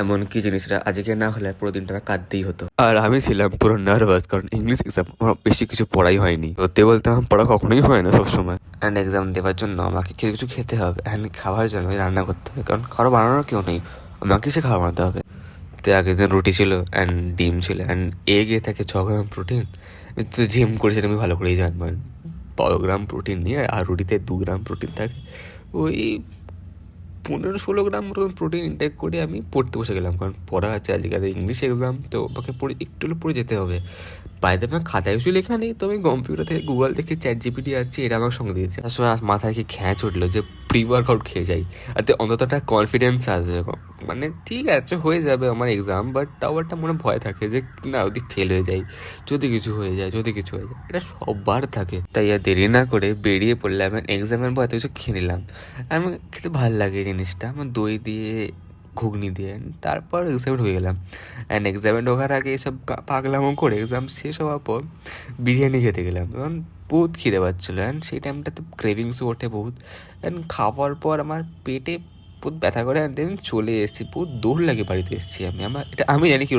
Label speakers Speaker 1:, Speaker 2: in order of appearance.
Speaker 1: এমনকি জিনিসটা আজকে না হলে পুরো দিনটা আমার কাঁদতেই হতো। আর আমি ছিলাম পুরো নার্ভাস, কারণ ইংলিশ এক্সাম আমার বেশি কিছু পড়াই হয়নি। সত্যি বলতে আমার পড়া কখনোই হয় না সবসময়। অ্যান্ড এক্সাম দেওয়ার জন্য আমাকে কিছু কিছু খেতে হবে, অ্যান্ড খাওয়ার জন্য রান্না করতে হবে, কারণ খাবার বানানোর কেউ নেই, আমাকে সে খাবার বানাতে হবে। তো আগের দিন রুটি ছিল অ্যান্ড ডিম ছিল অ্যান্ড এগে থাকে 6 গ্রাম প্রোটিন। আমি তো জিম করেছি, আমি ভালো করেই জানবো। 12 গ্রাম প্রোটিন নিয়ে আর রুটিতে 2 গ্রাম প্রোটিন থাকে, ওই 15-16 গ্রাম মতন প্রোটিন ইনটেক করে আমি পড়তে বসে গেলাম, কারণ পড়া আছে আজকে ইংলিশ এক্সাম, তো আমাকে পড়ে একটু হলে পড়ে যেতে হবে। বাইরে আমার খাতায় কিছু লেখা নেই, তো আমি কম্পিউটার থেকে গুগল থেকে ChatGPT আছে, এটা আমার সঙ্গে দিয়েছে। আসলে মাথায় কি খ্যাঁচ উঠলো যে প্রি ওয়ার্কআউট খেয়ে যাই, তাতে অন্তত একটা কনফিডেন্স আসবে। মানে ঠিক আছে, হয়ে যাবে আমার এক্সাম, বাট তাও একটা মনে ভয় থাকে যে না যদি ফেল হয়ে যায়, যদি কিছু হয়ে যায়, এটা সবার থাকে। তাই আর দেরি না করে বেরিয়ে পড়লাম, এক্সামের পর এত কিছু খেয়ে নিলাম। আমার খেতে ভালো লাগে জিনিসটা, আমার দই দিয়ে ঘুগনি দিয়ে। তারপর এক্সামে ঢুকে গেলাম, অ্যান্ড এক্সামে ঢোকার আগে এসব পাগলামো করে এক্সাম শেষ হওয়ার পর বিরিয়ানি খেতে গেলাম, কারণ বহুত খিদে পাচ্ছিলো। অ্যান্ড সেই টাইমটাতে ক্রেভিংসও ওঠে বহুত। অ্যান্ড খাওয়ার পর আমার পেটে বহুত ব্যথা করে, অ্যান্ড দেন চলে এসেছি, বহুত দৌড় লাগে বাড়িতে এসেছি আমি। এটা আমি জানি কি